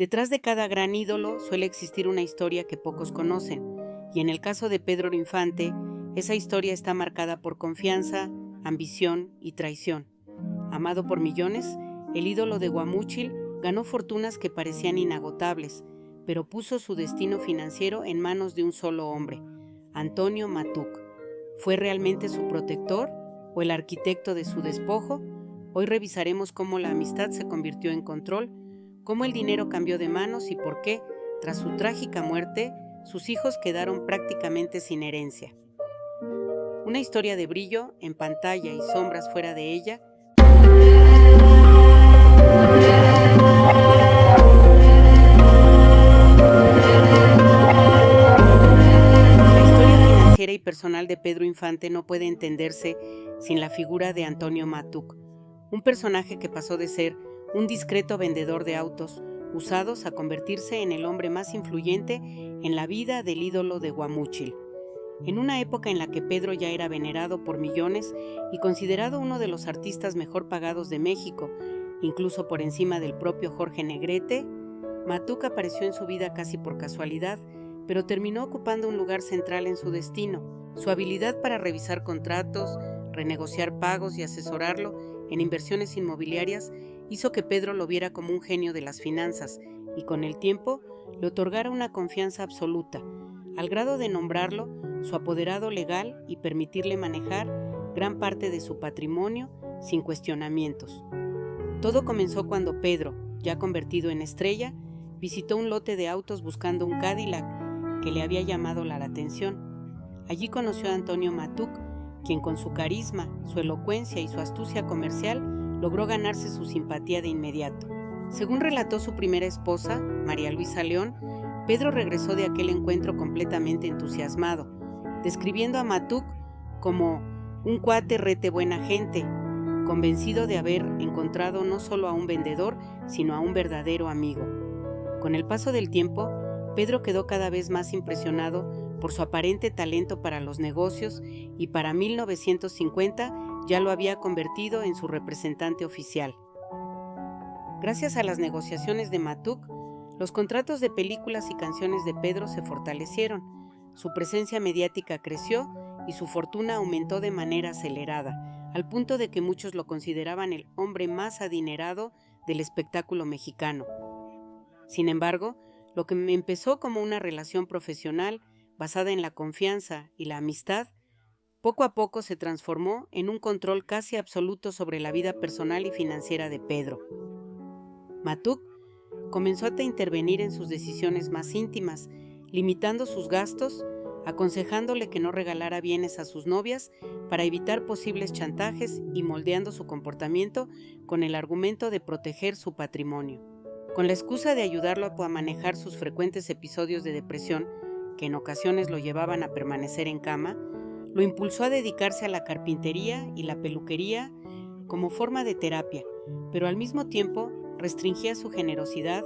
Detrás de cada gran ídolo suele existir una historia que pocos conocen, y en el caso de Pedro Infante, esa historia está marcada por confianza, ambición y traición. Amado por millones, el ídolo de Guamúchil ganó fortunas que parecían inagotables, pero puso su destino financiero en manos de un solo hombre, Antonio Matuc. ¿Fue realmente su protector o el arquitecto de su despojo? Hoy revisaremos cómo la amistad se convirtió en control, cómo el dinero cambió de manos y por qué, tras su trágica muerte, sus hijos quedaron prácticamente sin herencia. Una historia de brillo en pantalla y sombras fuera de ella. La historia financiera y personal de Pedro Infante no puede entenderse sin la figura de Antonio Matuc, un personaje que pasó de ser un discreto vendedor de autos usados a convertirse en el hombre más influyente en la vida del ídolo de Guamúchil. En una época en la que Pedro ya era venerado por millones y considerado uno de los artistas mejor pagados de México, incluso por encima del propio Jorge Negrete, Matuc apareció en su vida casi por casualidad, pero terminó ocupando un lugar central en su destino. Su habilidad para revisar contratos, renegociar pagos y asesorarlo en inversiones inmobiliarias hizo que Pedro lo viera como un genio de las finanzas y con el tiempo le otorgara una confianza absoluta, al grado de nombrarlo su apoderado legal y permitirle manejar gran parte de su patrimonio sin cuestionamientos. Todo comenzó cuando Pedro, ya convertido en estrella, visitó un lote de autos buscando un Cadillac que le había llamado la atención. Allí conoció a Antonio Matuc, quien con su carisma, su elocuencia y su astucia comercial logró ganarse su simpatía de inmediato. Según relató su primera esposa, María Luisa León, Pedro regresó de aquel encuentro completamente entusiasmado, describiendo a Matuc como un cuate rete buena gente, convencido de haber encontrado no solo a un vendedor, sino a un verdadero amigo. Con el paso del tiempo, Pedro quedó cada vez más impresionado por su aparente talento para los negocios y para 1950 ya lo había convertido en su representante oficial. Gracias a las negociaciones de Matuc, los contratos de películas y canciones de Pedro se fortalecieron, su presencia mediática creció y su fortuna aumentó de manera acelerada, al punto de que muchos lo consideraban el hombre más adinerado del espectáculo mexicano. Sin embargo, lo que empezó como una relación profesional basada en la confianza y la amistad, poco a poco se transformó en un control casi absoluto sobre la vida personal y financiera de Pedro. Matuc comenzó a intervenir en sus decisiones más íntimas, limitando sus gastos, aconsejándole que no regalara bienes a sus novias para evitar posibles chantajes y moldeando su comportamiento con el argumento de proteger su patrimonio. Con la excusa de ayudarlo a manejar sus frecuentes episodios de depresión, que en ocasiones lo llevaban a permanecer en cama, lo impulsó a dedicarse a la carpintería y la peluquería como forma de terapia, pero al mismo tiempo restringía su generosidad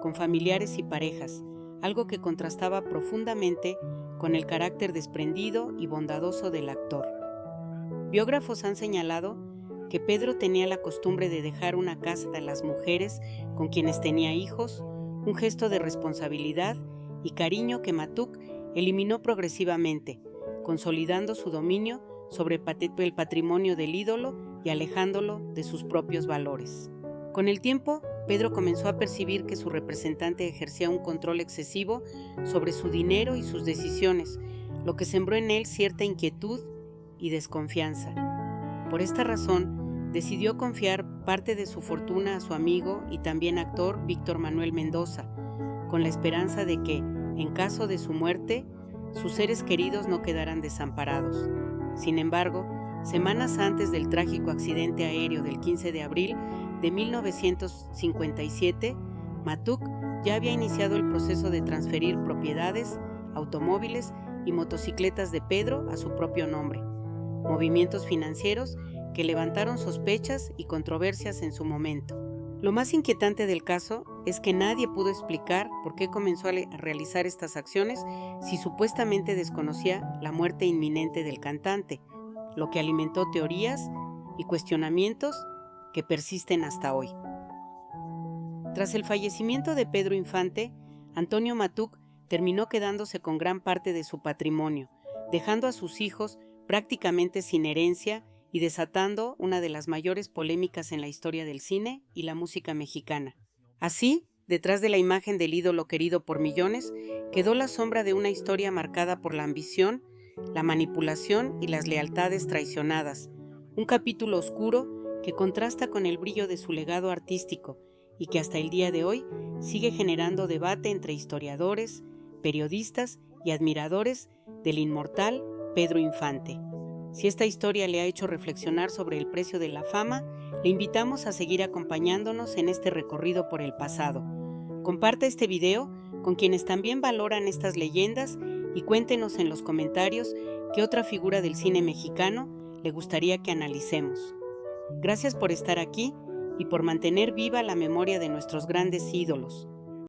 con familiares y parejas, algo que contrastaba profundamente con el carácter desprendido y bondadoso del actor. Biógrafos han señalado que Pedro tenía la costumbre de dejar una casa a las mujeres con quienes tenía hijos, un gesto de responsabilidad y cariño que Matuc eliminó progresivamente, consolidando su dominio sobre el patrimonio del ídolo y alejándolo de sus propios valores. Con el tiempo, Pedro comenzó a percibir que su representante ejercía un control excesivo sobre su dinero y sus decisiones, lo que sembró en él cierta inquietud y desconfianza. Por esta razón, decidió confiar parte de su fortuna a su amigo y también actor Víctor Manuel Mendoza, con la esperanza de que, en caso de su muerte, sus seres queridos no quedaran desamparados. Sin embargo, semanas antes del trágico accidente aéreo del 15 de abril de 1957, Matuc ya había iniciado el proceso de transferir propiedades, automóviles y motocicletas de Pedro a su propio nombre, movimientos financieros que levantaron sospechas y controversias en su momento. Lo más inquietante del caso es que nadie pudo explicar por qué comenzó a realizar estas acciones si supuestamente desconocía la muerte inminente del cantante, lo que alimentó teorías y cuestionamientos que persisten hasta hoy. Tras el fallecimiento de Pedro Infante, Antonio Matuc terminó quedándose con gran parte de su patrimonio, dejando a sus hijos prácticamente sin herencia y desatando una de las mayores polémicas en la historia del cine y la música mexicana. Así, detrás de la imagen del ídolo querido por millones, quedó la sombra de una historia marcada por la ambición, la manipulación y las lealtades traicionadas, un capítulo oscuro que contrasta con el brillo de su legado artístico y que hasta el día de hoy sigue generando debate entre historiadores, periodistas y admiradores del inmortal Pedro Infante. Si esta historia le ha hecho reflexionar sobre el precio de la fama, le invitamos a seguir acompañándonos en este recorrido por el pasado. Comparte este video con quienes también valoran estas leyendas y cuéntenos en los comentarios qué otra figura del cine mexicano le gustaría que analicemos. Gracias por estar aquí y por mantener viva la memoria de nuestros grandes ídolos.